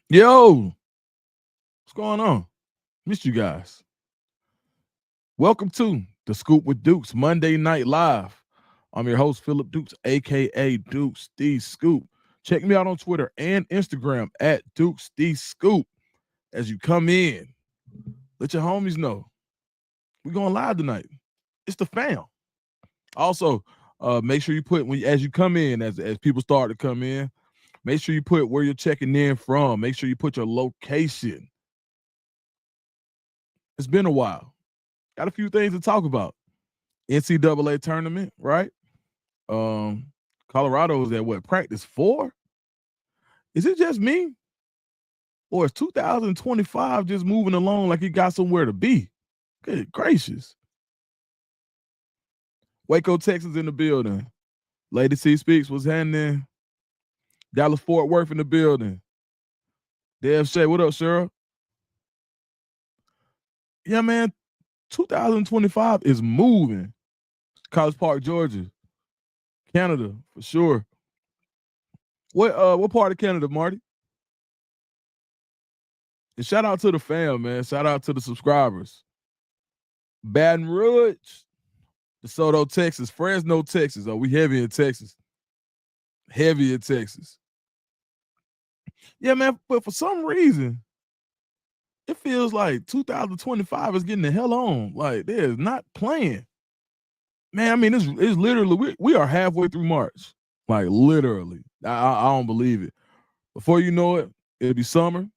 Yo, what's going on? Missed you guys. Welcome to the Scoop with Dukes Monday Night Live. I'm your host, Philip Dukes, aka Dukes the Scoop. Check me out on Twitter and Instagram at Dukes the Scoop. As you come in, let your homies know we're going live tonight. It's the fam. Also, make sure you put as you come in, as people start to come in, make sure you put where you're checking in from. Make sure you put your location. It's been a while. Got a few things to talk about. NCAA tournament, right? Colorado is at what, practice 4? Is it just me? Or is 2025 just moving along like it got somewhere to be? Good gracious. Waco, Texas in the building. Lady C Speaks was happening. Dallas Fort Worth in the building. Dev Shay, what up, Cheryl? Yeah, man, 2025 is moving. College Park, Georgia. Canada, for sure. What part of Canada, Marty? And shout out to the fam, man. Shout out to the subscribers. Baton Rouge, DeSoto, Texas, Fresno, Texas. Oh, we heavy in Texas. Heavy in Texas. Yeah, man, but for some reason, it feels like 2025 is getting the hell on. Like, they're not playing. Man, I mean, it's literally, we are halfway through March. Like, literally. I don't believe it. Before you know it, it'll be summer.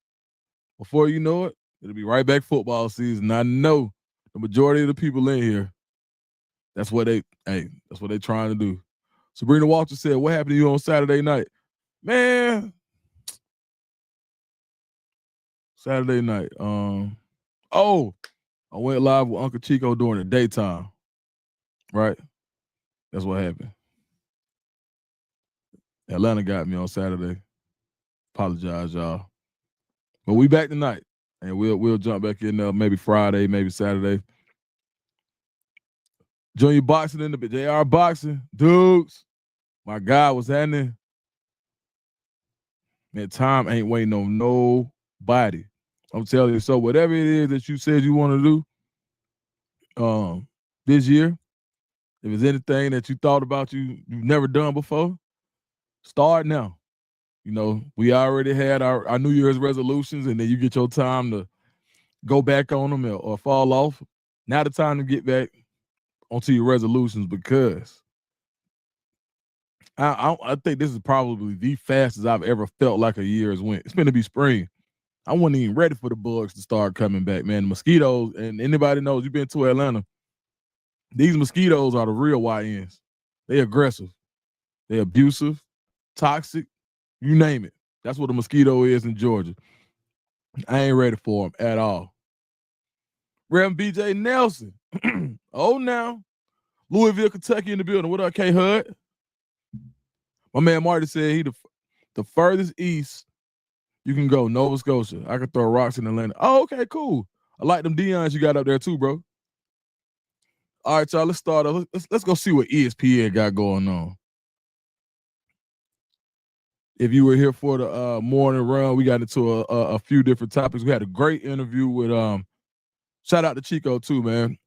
Before you know it, it'll be right back football season. I know the majority of the people in here, that's what they're trying to do. Sabrina Walter said, what happened to you on Saturday night? Man, Saturday night. I went live with Uncle Chico during the daytime. Right? That's what happened. Atlanta got me on Saturday. Apologize, y'all. But we back tonight. And we'll jump back in maybe Friday, maybe Saturday. Junior boxing in the JR boxing. Dudes. My guy was happening. Man, time ain't waiting on nobody. I'm telling you. So whatever it is that you said you want to do this year, if it's anything that you thought about you've never done before, start now. You know, we already had our New Year's resolutions, and then you get your time to go back on them or fall off. Now the time to get back onto your resolutions, because I think this is probably the fastest I've ever felt like a year has went. It's going to be spring. I wasn't even ready for the bugs to start coming back, man. The mosquitoes, and anybody knows, you've been to Atlanta, these mosquitoes are the real YNs. They aggressive. They abusive, toxic, you name it. That's what a mosquito is in Georgia. I ain't ready for them at all. Reverend BJ Nelson. Oh, now. Louisville, Kentucky in the building. What up, K Hud? My man Marty said he the furthest east you can go, Nova Scotia. I could throw rocks in Atlanta. Oh, okay, cool. I like them Deons you got up there too, bro. All right, y'all, let's start. Let's go see what ESPN got going on. If you were here for the morning run, we got into a few different topics. We had a great interview with shout out to Chico too, man.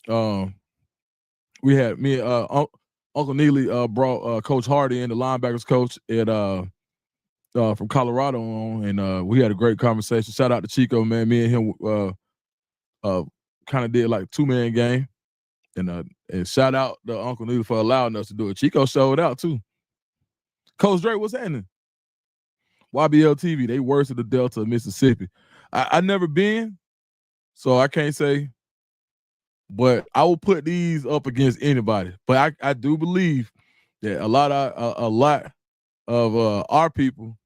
We had me Uncle Neely brought Coach Hardy in, the linebackers coach at from Colorado on, and we had a great conversation. Shout out to Chico, man. Me and him kind of did like a 2-man game. And shout out to Uncle Neely for allowing us to do it. Chico showed out too. Coach Drake, what's happening? YBL TV, they worse at the Delta of Mississippi. I never been, so I can't say, but I will put these up against anybody. But I do believe that a lot of our people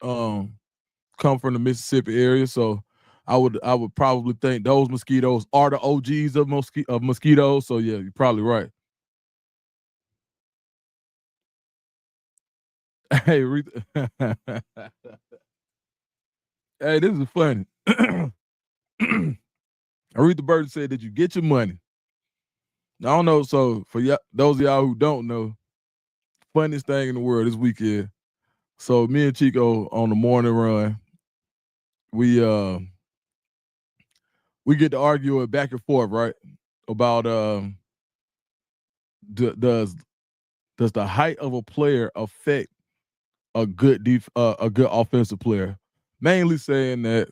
come from the Mississippi area, so I would probably think those mosquitoes are the OGs of mosquitoes. So yeah, you're probably right. Hey, hey, this is funny. Aretha Bird said, "Did you get your money?" I don't know. So for those of y'all who don't know, funniest thing in the world this weekend, So me and Chico on the morning run, we we get to argue it back and forth, right? About does the height of a player affect a good offensive player? Mainly saying that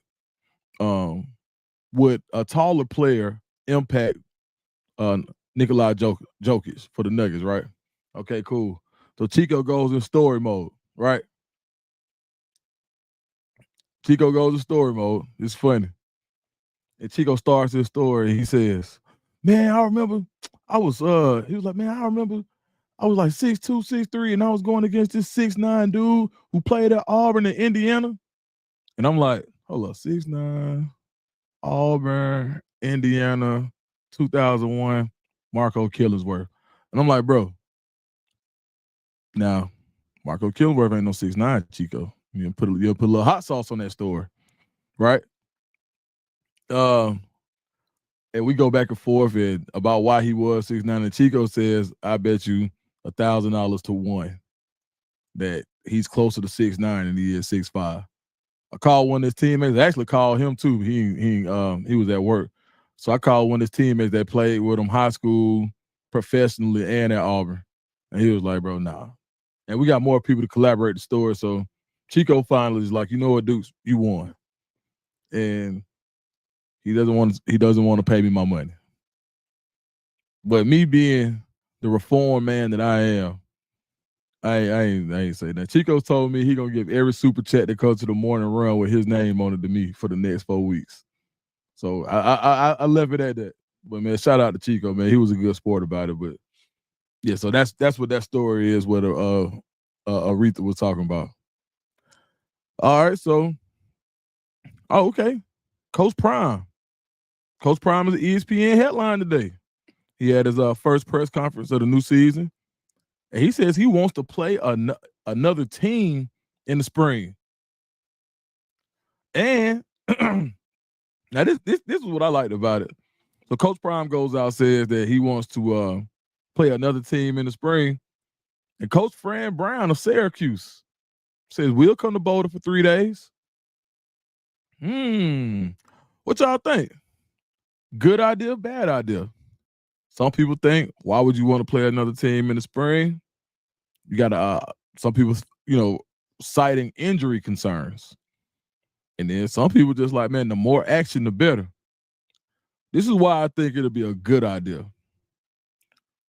would a taller player impact uh Nikolai Jokic for the Nuggets, right? Okay, cool. So Chico goes in story mode, right? Chico goes in story mode. It's funny. And Chico starts his story. He says, "Man, I remember I was he was like, man, I remember I was like 6'2", 6'3", and I was going against this 6'9" dude who played at Auburn in Indiana." And I'm like, hold up, 6'9", Auburn, Indiana, 2001, Marco Killingsworth. And I'm like, bro, now Marco Killingsworth ain't no 6'9", Chico. You put a little hot sauce on that story, right? Um, and we go back and forth about why he was 6'9", and Chico says, I bet you $1,000 to one that he's closer to 6'9" than he is 6'5". I called one of his teammates. I actually called him too. He was at work. So I called one of his teammates that played with him high school, professionally, and at Auburn. And he was like, bro, nah. And we got more people to collaborate the story. So Chico finally is like, you know what, Dukes, you won. And he doesn't want to pay me my money. But me being the reformed man that I am, I ain't say that. Chico told me he gonna give every super chat that comes to the morning run with his name on it to me for the next 4 weeks. So I left it at that. But man, shout out to Chico, man. He was a good sport about it. But yeah, so that's what that story is. What Aretha was talking about. All right, so okay, Coach Prime. Coach Prime is an ESPN headline today. He had his first press conference of the new season, and he says he wants to play another team in the spring. And now this is what I liked about it. So Coach Prime goes out, says that he wants to play another team in the spring. And Coach Fran Brown of Syracuse says, we'll come to Boulder for 3 days. What y'all think? Good idea, bad idea? Some people think, why would you want to play another team in the spring? You got some people, citing injury concerns. And then some people just like, man, the more action, the better. This is why I think it'll be a good idea.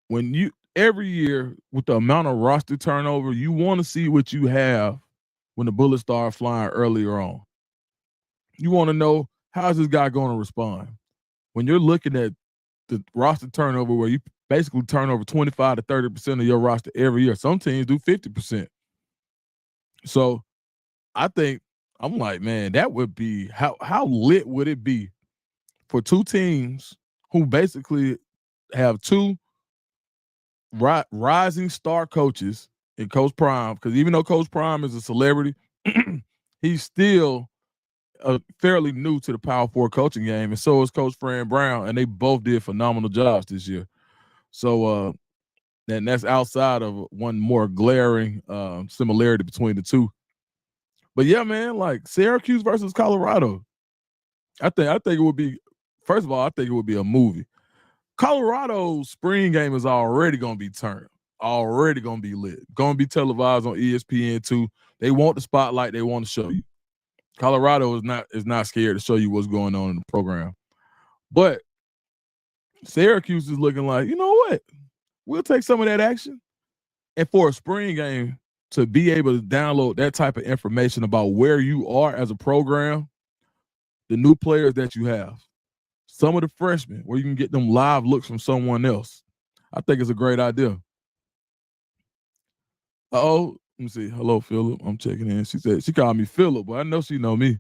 When you every year with the amount of roster turnover, you want to see what you have when the bullets start flying earlier on. You want to know, how's this guy going to respond? When you're looking at the roster turnover where you basically turn over 25 to 30% of your roster every year. Some teams do 50%. So I think, I'm like, man, that would be, how lit would it be for two teams who basically have two rising star coaches in Coach Prime, because even though Coach Prime is a celebrity, he's still fairly new to the Power Four coaching game, and so is Coach Fran Brown, and they both did phenomenal jobs this year. So, and that's outside of one more glaring similarity between the two. But yeah, man, like Syracuse versus Colorado, I think it would be. First of all, I think it would be a movie. Colorado's spring game is already going to be turned, already going to be lit, going to be televised on ESPN2. They want the spotlight. They want to show you. Colorado is not scared to show you what's going on in the program. But Syracuse is looking like, you know what? We'll take some of that action. And for a spring game, to be able to download that type of information about where you are as a program, the new players that you have, some of the freshmen, where you can get them live looks from someone else, I think it's a great idea. Let me see. Hello, Philip. I'm checking in. She said she called me Philip, but I know she know me.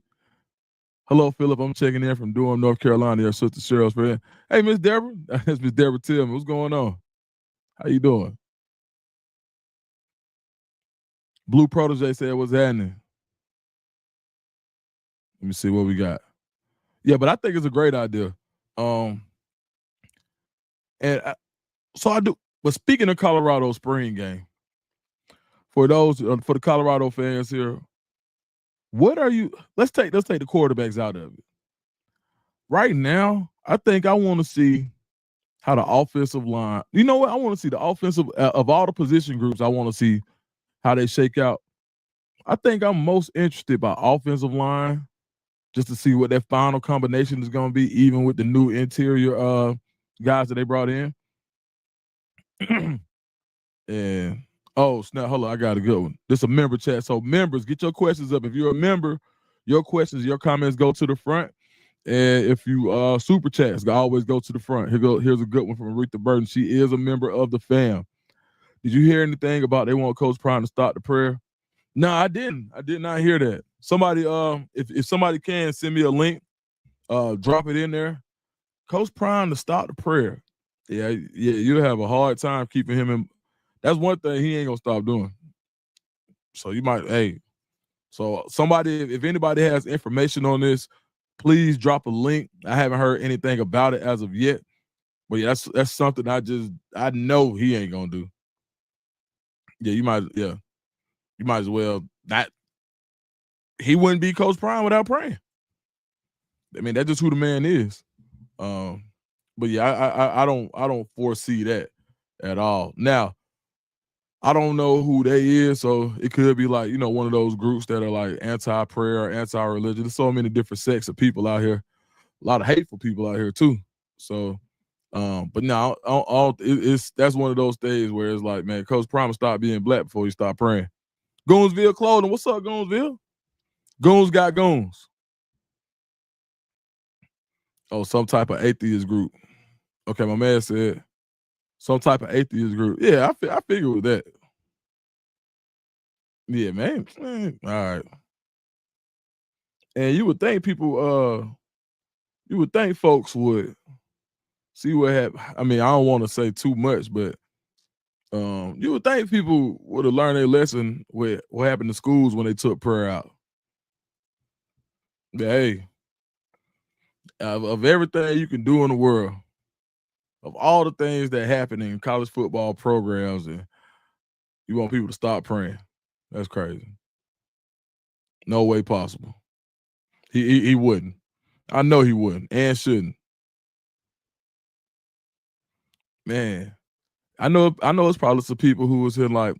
Hello, Philip. I'm checking in from Durham, North Carolina. Your sister Cheryl's friend. Hey, Miss Deborah. That's Miss Deborah Tillman. What's going on? How you doing? Blue Protege said, what's happening? Let me see what we got. Yeah, but I think it's a great idea. And so I do. But speaking of Colorado spring game, for the Colorado fans here, what are you? Let's take the quarterbacks out of it. Right now, I think I want to see how the offensive line. You know what? I want to see the offensive of all the position groups. I want to see how they shake out. I think I'm most interested by offensive line just to see what that final combination is going to be, even with the new interior guys that they brought in. And oh snap, hold on, I got a good one. This is a member chat. So members, get your questions up. If you're a member, your questions, your comments go to the front. And if you super chats, always go to the front. Here's a good one from Aretha Burton. She is a member of the fam. Did you hear anything about they want Coach Prime to start the prayer? No, I didn't. I did not hear that. Somebody, if somebody can send me a link, drop it in there. Coach Prime to start the prayer. Yeah, you'll have a hard time keeping him in. That's one thing he ain't gonna stop doing. So you might, hey. So somebody, if anybody has information on this, please drop a link. I haven't heard anything about it as of yet. But yeah, that's something I know he ain't gonna do. Yeah, you might as well not. He wouldn't be Coach Prime without praying. I mean, that's just who the man is. But yeah, I don't foresee that at all. Now, I don't know who they is, so it could be like, one of those groups that are like anti-prayer or anti-religion. There's so many different sects of people out here, a lot of hateful people out here too. So, but no, that's one of those days where it's like, man, Coach Prime stop being black before you start praying. Goonsville Clothing, what's up, Goonsville? Goons got goons. Oh, some type of atheist group. Okay, my man said some type of atheist group. Yeah, I figure with that. Yeah, man. All right. And you would think folks would see what happened. I mean, I don't want to say too much, but you would think people would have learned their lesson with what happened to schools when they took prayer out. But hey, of everything you can do in the world, of all the things that happen in college football programs, and you want people to stop praying. That's crazy. No way possible. He wouldn't. I know he wouldn't and shouldn't. Man, I know it's probably some people who was here like,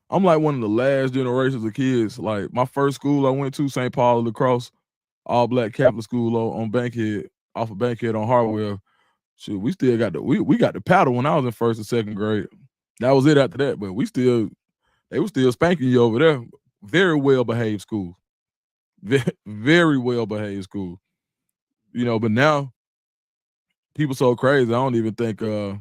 I'm like one of the last generations of kids. Like my first school I went to, St. Paul of La Crosse, all black Catholic school on Bankhead, off of Bankhead on Hartwell. Shoot, we still got we got the paddle when I was in first and second grade. That was it after that, but they were still spanking you over there. Very well behaved school. Very well behaved school. But now people so crazy. I don't even think I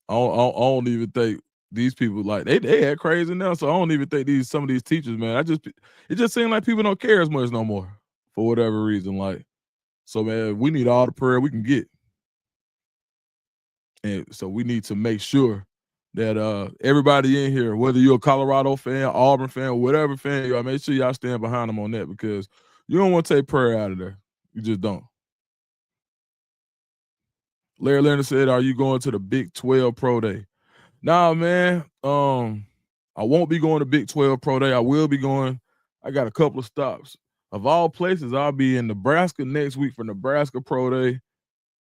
don't even think these people like they act crazy now. So I don't even think some of these teachers, man. It just seems like people don't care as much no more for whatever reason. Like, so man, we need all the prayer we can get. And so we need to make sure that everybody in here, whether you're a Colorado fan, Auburn fan, whatever fan you are, make sure y'all stand behind them on that, because you don't want to take prayer out of there. You just don't. Larry Leonard said, "Are you going to the Big 12 Pro Day?" Nah, man. I won't be going to Big 12 Pro Day. I will be going. I got a couple of stops. Of all places, I'll be in Nebraska next week for Nebraska Pro Day.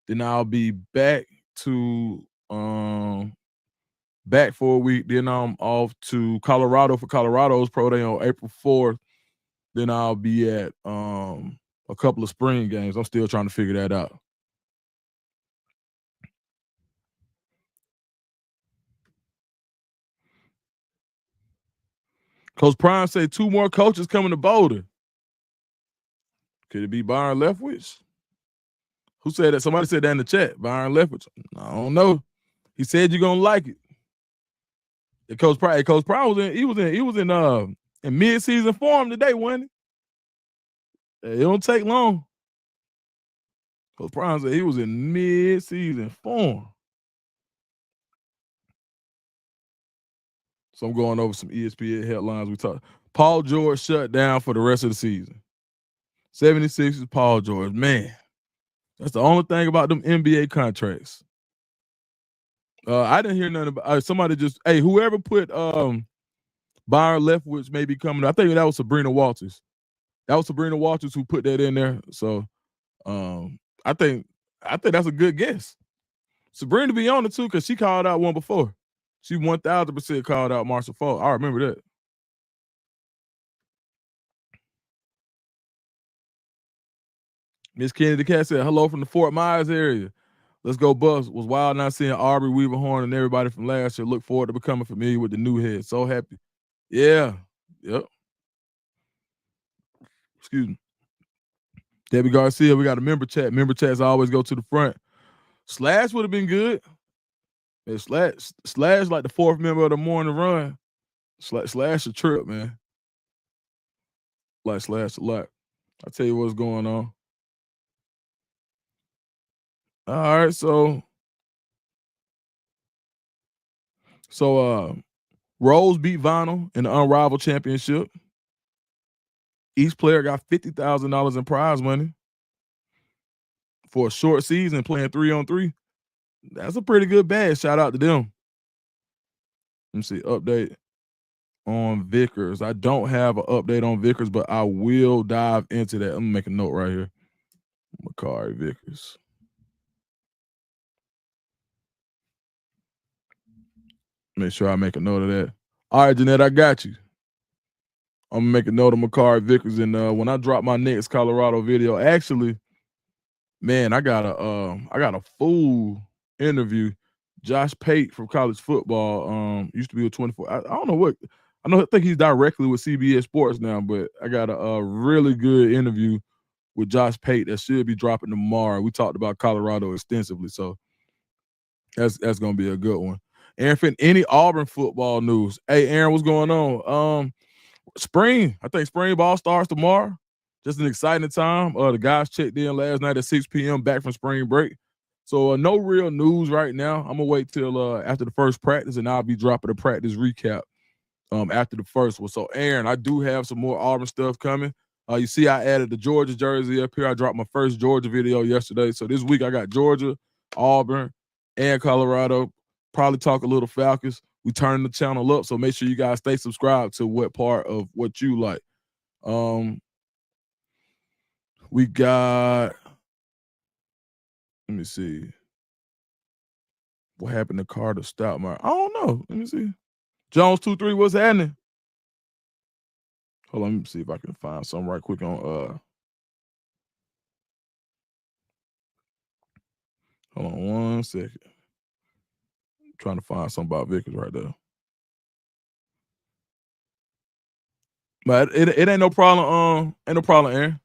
Then I'll be back to back for a week. Then I'm off to Colorado for Colorado's Pro Day on April 4th. Then I'll be at a couple of spring games. I'm still trying to figure that out. Coach Prime say 2 more coaches coming to Boulder. Could it be Byron Leftwich? Who said that? Somebody said that in the chat. Byron Leftwich. I don't know. He said you're gonna like it. And Coach Prime was in mid-season form today, wasn't he? It don't take long. Coach Prime said he was in mid-season form. So I'm going over some ESPN headlines. We talked. Paul George shut down for the rest of the season. 76ers, Paul George. Man, that's the only thing about them NBA contracts. I didn't hear nothing about somebody just, hey, whoever put Byron Leftwich may be coming. I think that was Sabrina Walters. That was Sabrina Walters who put that in there. So um, I think that's a good guess. Sabrina be on it too because she called out one before. She 1000% called out Marshall Falk. I remember that. Miss Kennedy Cat said, hello from the Fort Myers area. Let's go, Bucks. Was wild not seeing Aubrey Weaver Horn and everybody from last year. Look forward to becoming familiar with the new head. So happy. Yeah. Yep. Excuse me. Debbie Garcia, we got a member chat. Member chats always go to the front. Slash would have been good. Yeah, slash like the fourth member of the morning run. Slash a trip, man. Like Slash a lot. I'll tell you what's going on. All right, so Rose beat Vinyl in the Unrivaled Championship. Each player got $50,000 in prize money for a short season playing 3-on-3. That's a pretty good bag. Shout out to them. Let me see. Update on Vickers. I don't have an update on Vickers, but I will dive into that. I'm gonna make a note right here. Makari Vickers. Make sure I make a note of that. All right, Jeanette, I got you. I'm gonna make a note of Makari Vickers, and when I drop my next Colorado video, actually, man, I got a full interview. Josh Pate from college football used to be with 24. I don't know what. I think he's directly with CBS Sports now, but I got a really good interview with Josh Pate that should be dropping tomorrow. We talked about Colorado extensively, so that's gonna be a good one. Aaron Finn, any Auburn football news? Hey, Aaron, what's going on? Spring. I think spring ball starts tomorrow. Just an exciting time. The guys checked in last night at 6 p.m. back from spring break. So no real news right now. I'm gonna wait till after the first practice, and I'll be dropping a practice recap after the first one. So Aaron, I do have some more Auburn stuff coming. You see, I added the Georgia jersey up here. I dropped my first Georgia video yesterday. So this week I got Georgia, Auburn, and Colorado. Probably talk a little Falcons. We turn the channel up, so make sure you guys stay subscribed to what part of what you like. We got, let me see. What happened to Carter Stoutmeyer? I don't know. Let me see. Jones 2-3, what's happening? Hold on, let me see if I can find something right quick on hold on 1 second. I'm trying to find something about Vickers right there. But it ain't no problem, ain't no problem, Aaron.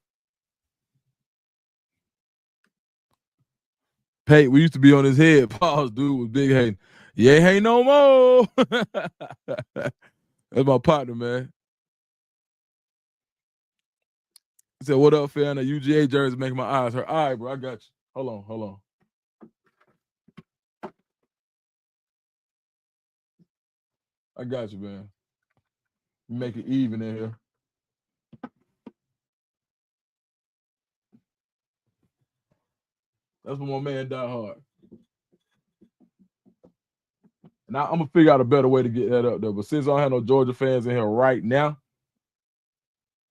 Hey, we used to be on his head. Pause, dude was big hating. Yeah, hey no more. That's my partner, man. He said, what up, fan? The UGA jersey making my eyes hurt. All right, bro, I got you. Hold on. I got you, man. Make it even in here. That's what my man Die Hard. And I'm gonna figure out a better way to get that up there. But since I don't have no Georgia fans in here right now,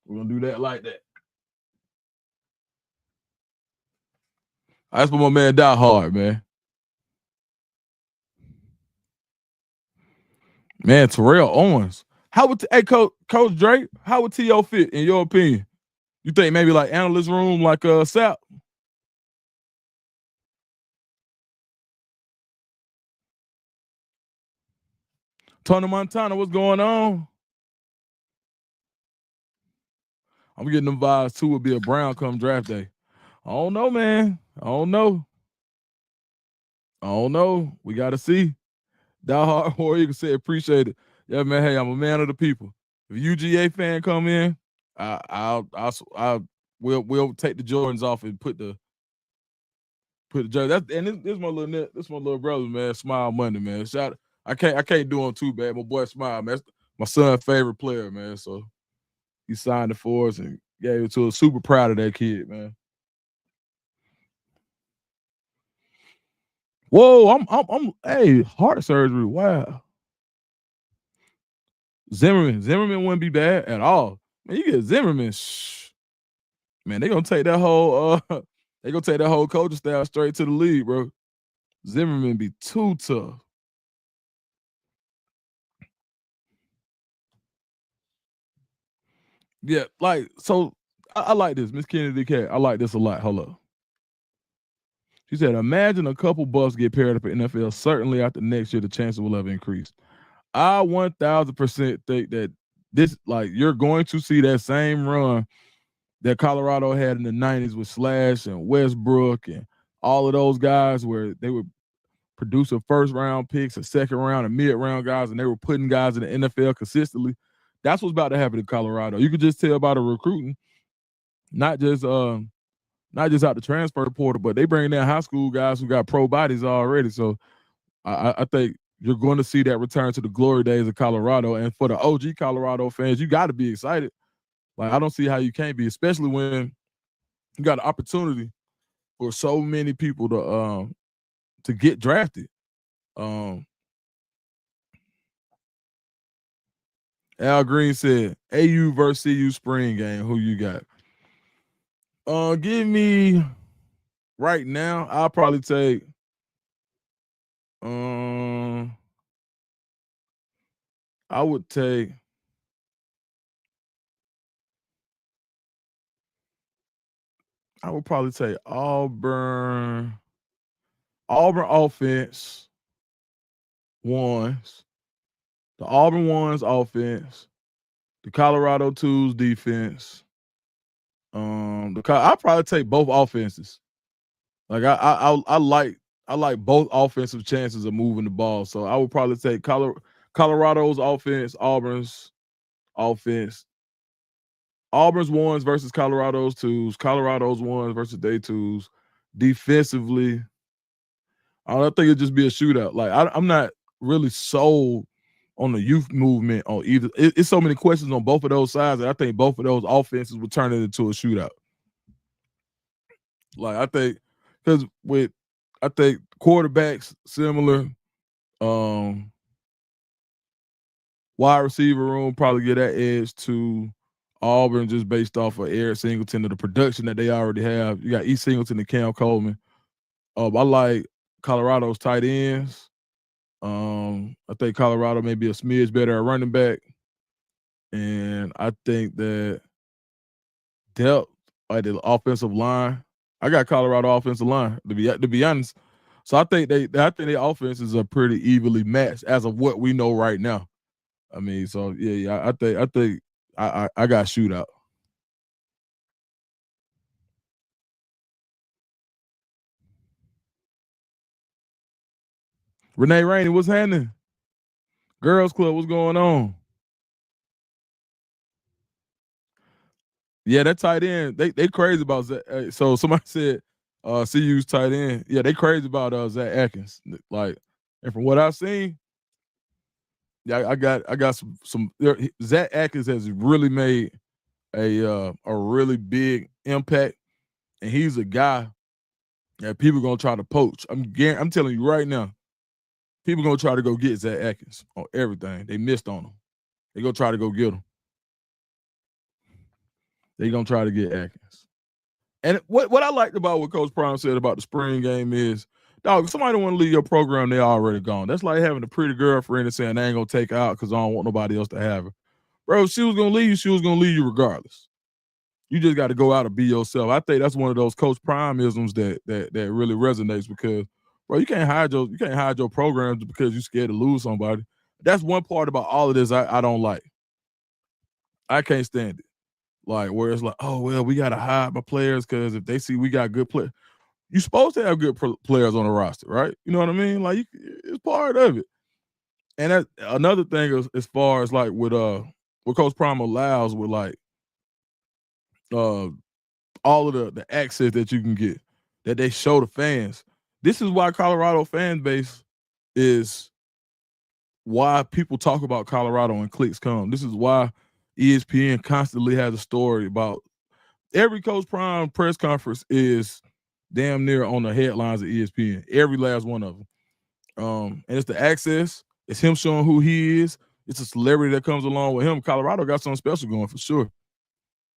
we're gonna do that like that. That's what my man Die Hard, man. Man, Terrell Owens. How would Coach Drake? How would T.O. fit in your opinion? You think maybe like analyst room, like Sap? Tony Montana, what's going on? I'm getting them vibes too. Would be a Brown come draft day. I don't know, man. I don't know. We got to see. Die Hard Warrior you can say appreciate it. Yeah, man. Hey, I'm a man of the people. If a UGA fan come in, we'll take the Jordans off and put the jersey. This my little brother, man. Smile Money, man. I can't do him too bad. My boy Smile, man. That's my son's favorite player, man. So he signed it for us and gave it to us. Super proud of that kid, man. Whoa, I'm hey, heart surgery. Wow. Zimmerman wouldn't be bad at all. Man, you get Zimmerman, man, they gonna take that whole they gonna take that whole coaching staff straight to the league, bro. Zimmerman be too tough. Yeah, like so. I like this, Miss Kennedy Cat. I like this a lot. Hold up. She said, "Imagine a couple bucks get paired up in NFL. Certainly, after next year, the chances will have increased." I 1000% think that this, like, you're going to see that same run that Colorado had in the '90s with Slash and Westbrook and all of those guys, where they would produce a first round picks, a second round, and mid round guys, and they were putting guys in the NFL consistently. That's what's about to happen in Colorado. You could just tell by the recruiting, not just out the transfer portal, but they bring in high school guys who got pro bodies already. So I think you're going to see that return to the glory days of Colorado. And for the OG Colorado fans, you got to be excited. Like, I don't see how you can't be, especially when you got an opportunity for so many people to get drafted. Um, Al Green said, "AU versus CU spring game. Who you got?" Give me right now. I'll probably take. Um, I would take. I would probably take Auburn. Auburn offense ones. The Auburn ones offense. The Colorado twos defense. I probably take both offenses. Like I like both offensive chances of moving the ball. So I would probably take Colorado's offense, Auburn's offense. Auburn's ones versus Colorado's twos. Colorado's ones versus their twos. Defensively, I don't think it'd just be a shootout. Like I'm not really sold on the youth movement on either. It's so many questions on both of those sides that I think both of those offenses would turn it into a shootout. Like I think because I think quarterbacks similar. Um, Wide receiver room probably get that edge to Auburn just based off of Eric Singleton and the production that they already have. You got E. Singleton and Cam Coleman. I like Colorado's tight ends. I think Colorado may be a smidge better at running back. And I think that depth at the offensive line. I got Colorado offensive line to be honest. So I think their offenses are pretty evenly matched as of what we know right now. I mean, so yeah. I think I got shootout. Renee Rainey, what's happening? Girls Club, what's going on? Yeah, that tight end, they crazy about Zach. So somebody said, CU's tight end. Yeah, they crazy about Zach Atkins. Like, and from what I've seen, yeah, I got some. Zach Atkins has really made a really big impact, and he's a guy that people gonna try to poach. I'm telling you right now, people gonna try to go get Zach Atkins on everything. They missed on him. They gonna try to go get him. They gonna try to get Atkins. And what I liked about what Coach Prime said about the spring game is, dog, if somebody don't want to leave your program, they already gone. That's like having a pretty girlfriend and saying they ain't gonna take her out because I don't want nobody else to have her. Bro, if she was gonna leave you, she was gonna leave you regardless. You just got to go out and be yourself. I think that's one of those Coach Prime isms that really resonates because, bro, you can't hide your programs because you're scared to lose somebody. That's one part about all of this I don't like. I can't stand it. Like where it's like, oh well, we gotta hide my players because if they see we got good players, you're supposed to have good players on the roster, right? You know what I mean? Like it's part of it. And that another thing is, as far as like with what Coach Prime allows with like uh all of the access that you can get that they show the fans. This is why Colorado fan base is why people talk about Colorado and clicks come. This is why ESPN constantly has a story about every Coach Prime press conference is damn near on the headlines of ESPN. Every last one of them. And it's the access. It's him showing who he is. it's a celebrity that comes along with him. Colorado got something special going for sure.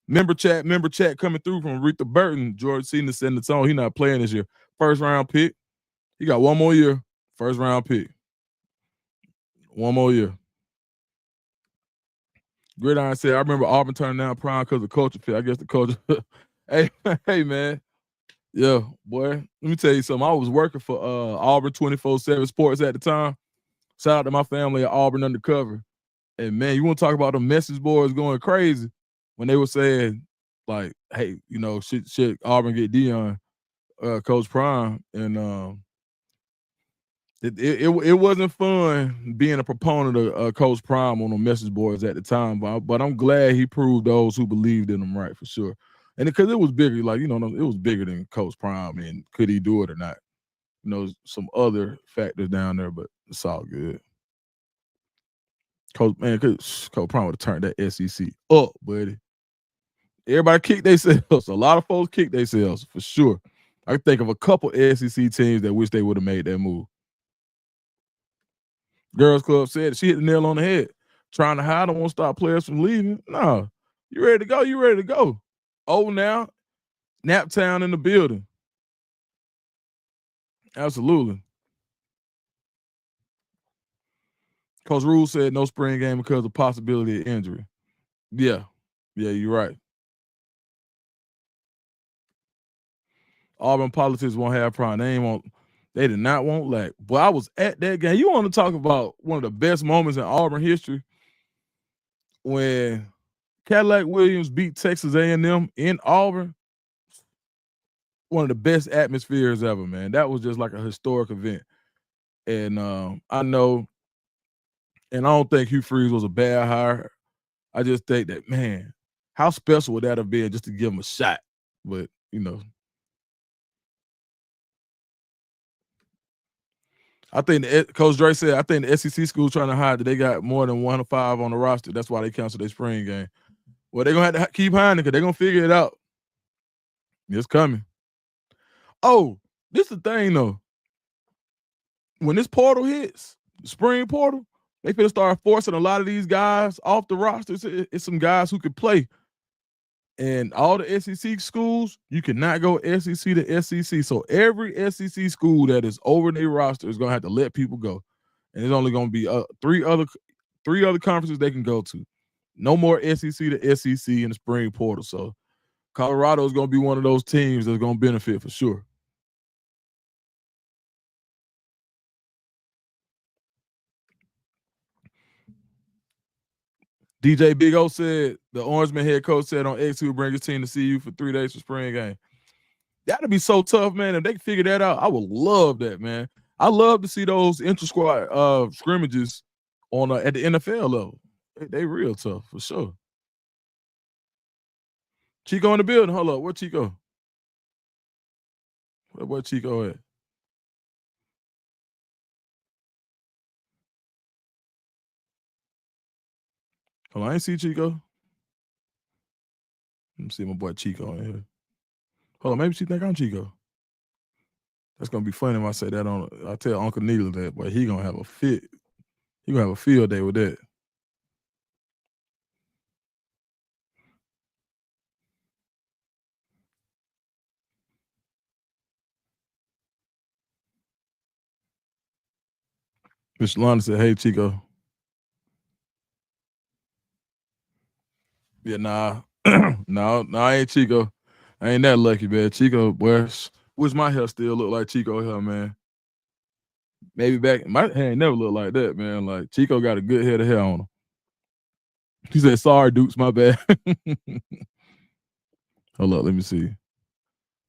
Member chat coming through from Aretha Burton. George Cena setting the tone. He not playing this year. First round pick. He got one more year. First round pick. One more year. Gridiron said, I remember Auburn turning down Prime because of culture fit. I guess the culture. hey, man. Yeah, boy. Let me tell you something. I was working for Auburn 24/7 Sports at the time. Shout out to my family at Auburn Undercover. And man, you want to talk about the message boards going crazy when they were saying, like, hey, should Auburn get Dion, Coach Prime? And it wasn't fun being a proponent of Coach Prime on the message boards at the time, but I'm glad he proved those who believed in him right for sure. And because it was bigger, like, it was bigger than Coach Prime, and could he do it or not? Some other factors down there, but it's all good. Coach Prime would have turned that SEC up, buddy. Everybody kicked themselves. A lot of folks kicked themselves for sure. I can think of a couple SEC teams that wish they would have made that move. Girls Club said she hit the nail on the head. Trying to hide, don't want to stop players from leaving. No, you ready to go? You ready to go? Oh, now, Naptown in the building. Absolutely. Coach Rule said no spring game because of possibility of injury. Yeah, you're right. Auburn politics won't have Prime. They did not want lack. But I was at that game. You want to talk about one of the best moments in Auburn history? When Cadillac Williams beat Texas A&M in Auburn. One of the best atmospheres ever, man. That was just like a historic event. And I know, and I don't think Hugh Freeze was a bad hire. I just think that, man, how special would that have been just to give him a shot? But, I think Coach Dre said, I think the SEC school trying to hide that they got more than 1 of 5 on the roster. That's why they canceled their spring game. Well, they're going to have to keep hiding because they're going to figure it out. It's coming. Oh, this is the thing, though. When this portal hits, the spring portal, they finna start forcing a lot of these guys off the roster. It's some guys who could play. And all the SEC schools, you cannot go SEC to SEC. So every SEC school that is over their roster is going to have to let people go. And it's only going to be three other conferences they can go to. No more SEC to SEC in the spring portal. So Colorado is going to be one of those teams that's going to benefit for sure. DJ Big O said the Orangeman head coach said on X he would bring his team to CU for 3 days for spring game. That'd be so tough, man. If they can figure that out, I would love that, man. I love to see those inter-squad scrimmages on at the NFL level. They real tough for sure. Chico in the building. Hold up, where Chico? Where Chico at? Hold on, I ain't see Chico. Let me see my boy Chico in here. Hold on, maybe she think I'm Chico. That's gonna be funny if I say that on. I tell Uncle Needle that, but he gonna have a fit. He gonna have a field day with that. Mr. Lonnie said, "Hey Chico." Yeah, nah, no, I ain't Chico. I ain't that lucky, man. Chico, boy, wish my hair still look like Chico hair, man. Maybe back my hair ain't never looked like that, man. Like Chico got a good head of hair on him. He said, "Sorry, Dukes, my bad." Hold up, let me see.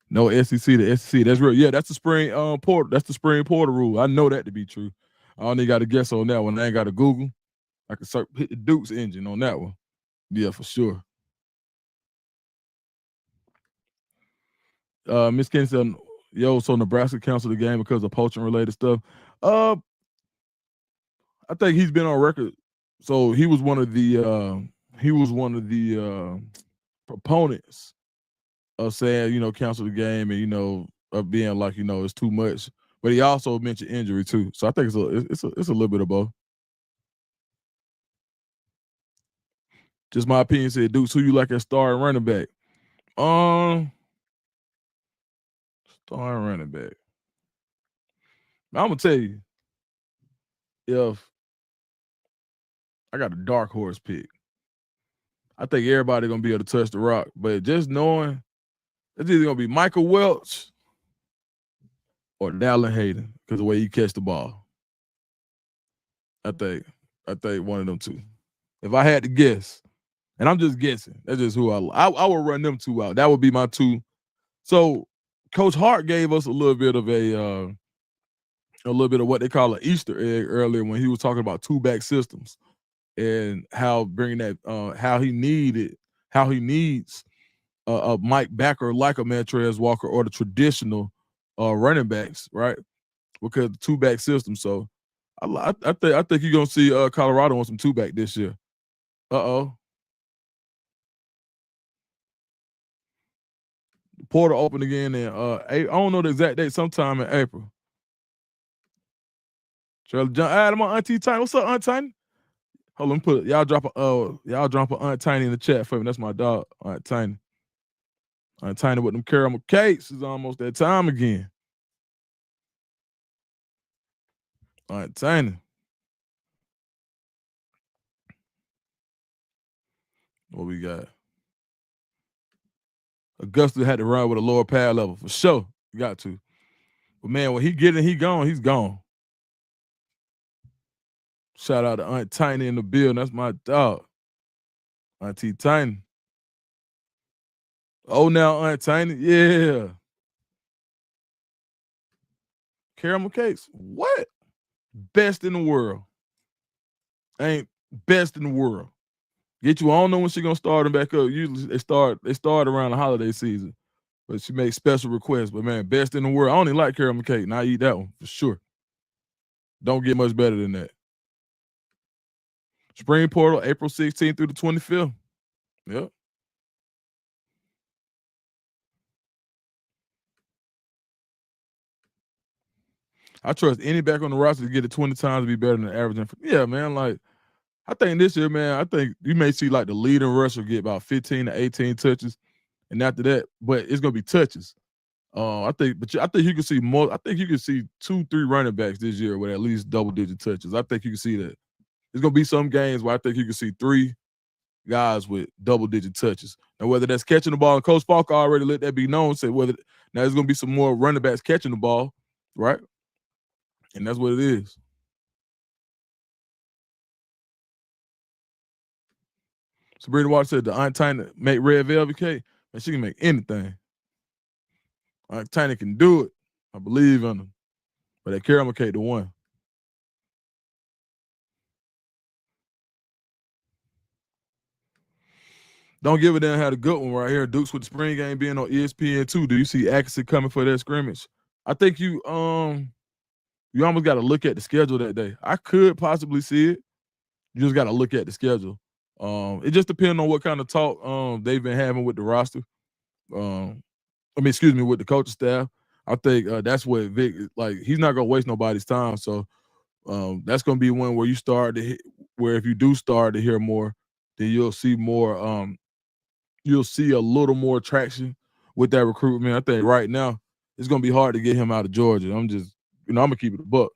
No SEC to SEC. That's real. Yeah, that's the spring portal. That's the spring portal rule. I know that to be true. I only got to guess on that one. I ain't got to Google. I can hit the Dukes engine on that one. Yeah, for sure. Miss Kenny said, "Yo, so Nebraska canceled the game because of poaching related stuff." I think he's been on record. So he was one of the proponents of saying, cancel the game and of being like, it's too much. But he also mentioned injury too. So I think it's a little bit of both. Just my opinion. Said Dukes, who you like as starting running back? Starting running back. I'm gonna tell you, if I got a dark horse pick, I think everybody gonna be able to touch the rock. But just knowing it's either gonna be Michael Welch or Dallin Hayden because the way he catch the ball. I think one of them two. If I had to guess, and I'm just guessing, that's just who I would run them two out. That would be my two. So Coach Hart gave us a little bit of what they call an Easter egg earlier when he was talking about two-back systems and how bringing that how he needs a Mike Backer like a Montrez Walker or the traditional running backs, right? Because the two-back system. So I think you're gonna see Colorado on some two-back this year. Uh-oh. Portal open again in I don't know the exact date, sometime in April. Shirley John, I'm on Auntie Tiny. What's up, Aunt Tiny? Hold on, y'all drop a Aunt Tiny in the chat for me. That's my dog, Aunt Tiny. Aunt Tiny with them caramel cakes. It's almost that time again. Aunt Tiny. What we got? Augusta had to run with a lower pad level for sure. You got to. But man, when he get it, he's gone. Shout out to Aunt Tiny in the building. That's my dog. Auntie Tiny. Oh, now Aunt Tiny. Yeah. Caramel cakes. What? Best in the world. Ain't best in the world. Get you. I don't know when she gonna start them back up. Usually they start around the holiday season. But she makes special requests. But man, best in the world. I only like caramel cake, and I eat that one for sure. Don't get much better than that. Spring portal, April 16th through the 25th. Yep. I trust any back on the roster to get it 20 times to be better than the average. Yeah, man. Like, I think this year, man, I think you may see like the leading rusher get about 15 to 18 touches. And after that, but it's gonna be touches. I think you can see more. I think you can see 2-3 running backs this year with at least double-digit touches. I think you can see that. There's gonna be some games where I think you can see 3 guys with double-digit touches. Now, whether that's catching the ball, and Coach Falk already let that be known. Said whether now there's gonna be some more running backs catching the ball, right? And that's what it is. Sabrina Walker said the Aunt Tiny make red velvet cake, and she can make anything. Aunt Tiny can do it. I believe in them. But that caramel cake, the one. Don't give a damn had a good one right here. Dukes with the spring game being on ESPN2. Do you see accuracy coming for that scrimmage? I think you almost got to look at the schedule that day. I could possibly see it. You just got to look at the schedule. It just depends on what kind of talk they've been having with the roster. With the coaching staff. I think that's what Vic like. He's not gonna waste nobody's time. So that's gonna be one where you start to where if you do start to hear more, then you'll see more. You'll see a little more traction with that recruitment. I think right now it's gonna be hard to get him out of Georgia. I'm gonna keep it a buck.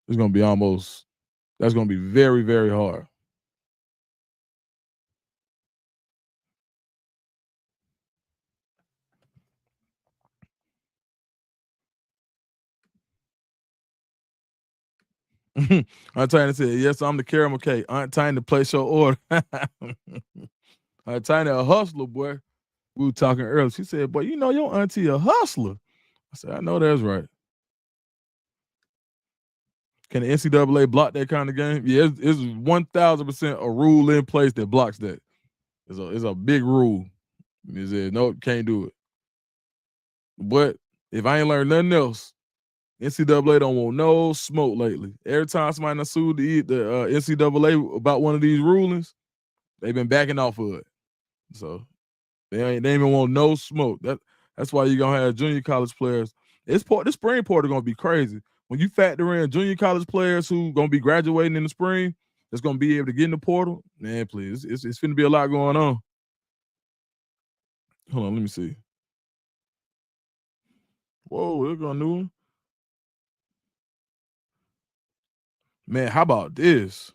It's gonna be that's gonna be very, very hard. Aunt Tiny said, yes, I'm the caramel cake. Aunt Tiny, place your order. Aunt Tiny, a hustler, boy. We were talking earlier. She said, boy, you know your auntie a hustler. I said, I know that's right. Can the NCAA block that kind of game? Yeah, it's 1,000% a rule in place that blocks that. It's a big rule. It said, no, can't do it. But if I ain't learned nothing else, NCAA don't want no smoke lately. Every time somebody done sued the NCAA about one of these rulings, they've been backing off of it. So they ain't even want no smoke. That's why you're gonna have junior college players. This spring portal gonna be crazy. When you factor in junior college players who gonna be graduating in the spring, that's gonna be able to get in the portal, man, please. It's finna be a lot going on. Hold on, let me see. Whoa, they're gonna new one. Man, how about this?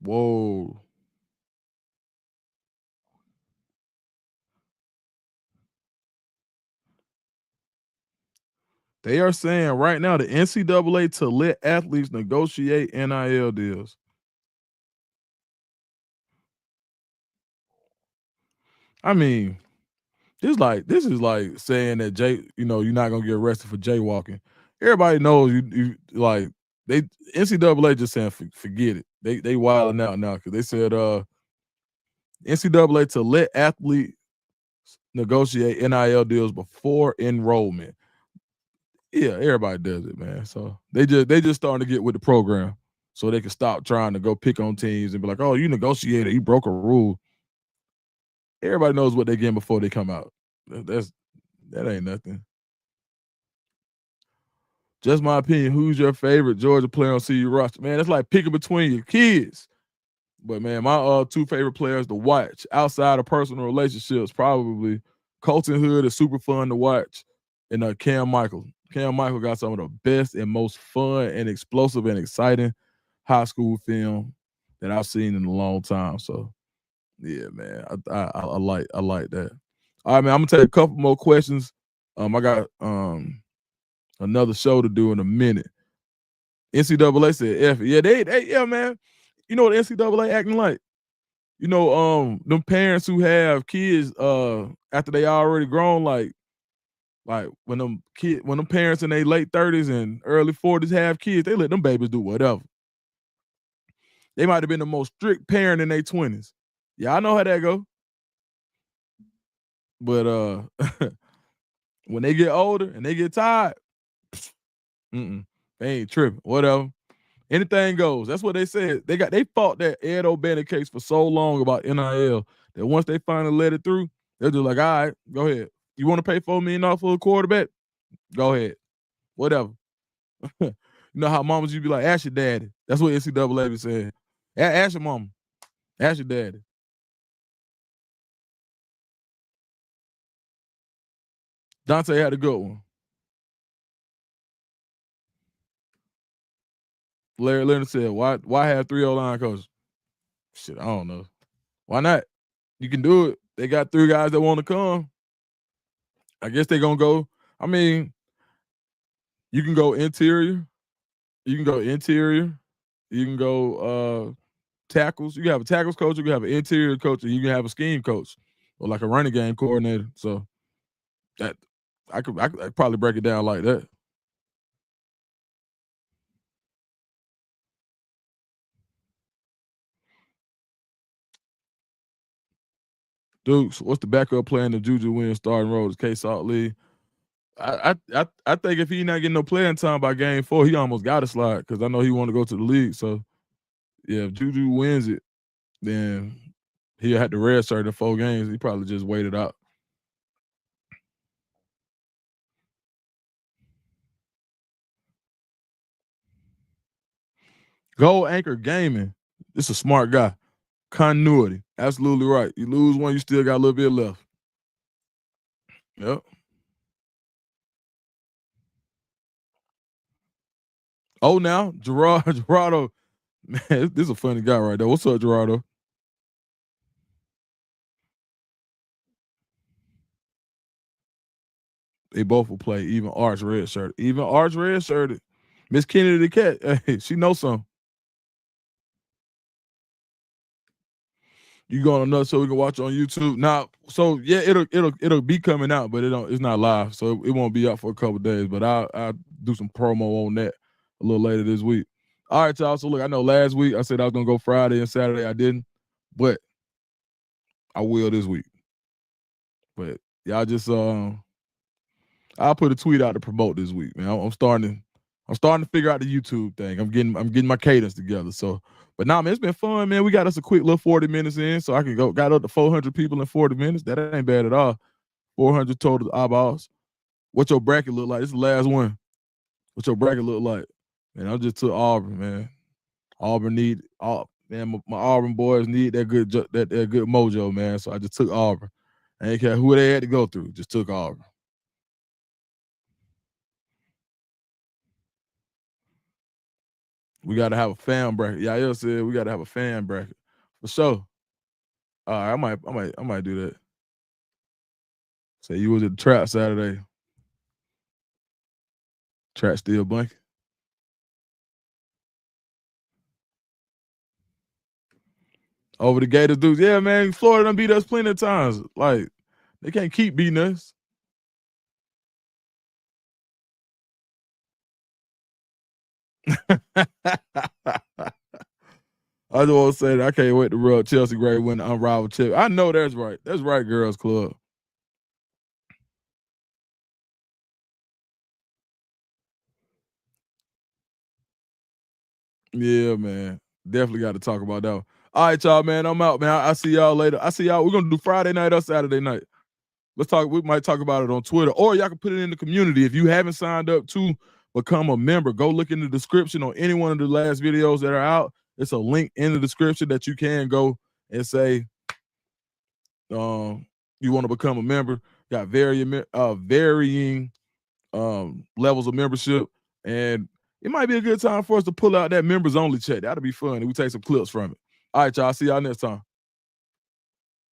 Whoa. They are saying right now the NCAA to let athletes negotiate NIL deals. I mean, this is like saying that you're not gonna get arrested for jaywalking. Everybody knows you like they NCAA just saying forget it. They wilding out now because they said NCAA to let athletes negotiate NIL deals before enrollment. Yeah, everybody does it, man. So they just starting to get with the program so they can stop trying to go pick on teams and be like, oh, you negotiated, you broke a rule. Everybody knows what they're getting before they come out. That ain't nothing. Just my opinion. Who's your favorite Georgia player on CU roster? Man, it's like picking between your kids. But man, my two favorite players to watch outside of personal relationships, probably Colton Hood is super fun to watch, and Cam Michael. Cam Michael got some of the best and most fun and explosive and exciting high school film that I've seen in a long time. So yeah, man, I like that. All right, man, I'm gonna take a couple more questions. I got another show to do in a minute. NCAA said F it. Yeah, yeah, man. You know what NCAA acting like? Them parents who have kids after they already grown, like when them parents in their late 30s and early 40s have kids, they let them babies do whatever. They might have been the most strict parent in their 20s. Yeah, I know how that go. But when they get older and they get tired, they ain't tripping. Whatever. Anything goes. That's what they said. They fought that Ed O'Bannon case for so long about NIL that once they finally let it through, they're just like, all right, go ahead. You want to pay $4 million for a quarterback? Go ahead. Whatever. You know how mamas you be like, ask your daddy. That's what NCAA be saying. Ask your mama. Ask your daddy. Dante had a good one. Larry Leonard said, why have 3 O-line coaches? Shit, I don't know. Why not? You can do it. They got 3 guys that want to come. I guess they're going to go. I mean, you can go interior. You can go interior. You can go tackles. You can have a tackles coach. You can have an interior coach, and you can have a scheme coach or like a running game coordinator. So that I could probably break it down like that. Dukes, what's the backup plan if Juju wins starting role? Is K Salt Lee? I think if he not getting no playing time by game 4, he almost got to slide because I know he want to go to the league. So yeah, if Juju wins it, then he'll have to redshirt in 4 games. He probably just waited out. Gold Anchor Gaming. This is a smart guy. Continuity. Absolutely right. You lose one, you still got a little bit left. Yep. Oh, now Gerardo. Man, this is a funny guy right there. What's up, Gerardo? They both will play. Even Arch red shirt. Even Arch red shirted. Miss Kennedy the cat. Hey, she knows something. You go on another show we can watch on YouTube now. So yeah, it'll be coming out, but it's not live, so it won't be out for a couple days. But I'll do some promo on that a little later this week. All right, y'all. So look, I know last week I said I was gonna go Friday and Saturday. I didn't, but I will this week. But y'all just I'll put a tweet out to promote this week, man. I'm starting to figure out the YouTube thing. I'm getting my cadence together. So, but nah, man, it's been fun, man. We got us a quick little 40 minutes in, so I can got up to 400 people in 40 minutes. That ain't bad at all. 400 total eyeballs. What your bracket look like? This is the last one. What your bracket look like? Man, I just took Auburn, man. Auburn need man. My Auburn boys need that good that good mojo, man. So I just took Auburn. I ain't care who they had to go through. Just took Auburn. We got to have a fan bracket. Yael said we got to have a fan bracket for sure. All right, I might do that. Say you was at the trap Saturday. Trap still blanket. Over the Gators dudes. Yeah, man. Florida done beat us plenty of times. Like, they can't keep beating us. I just want to say that I can't wait to rub Chelsea Gray win the unrivaled chip. I know that's right. That's right, girls club. Yeah, man. Definitely got to talk about that one. All right, y'all, man. I'm out, man. I see y'all later. I see y'all. We're gonna do Friday night or Saturday night. Let's talk. We might talk about it on Twitter, or y'all can put it in the community. If you haven't signed up to become a member, go look in the description on any one of the last videos that are out. It's a link in the description that you can go and say you want to become a member. Got varying levels of membership, and it might be a good time for us to pull out that members only check. That'll be fun. And we take some clips from it. All right, y'all. See y'all next time.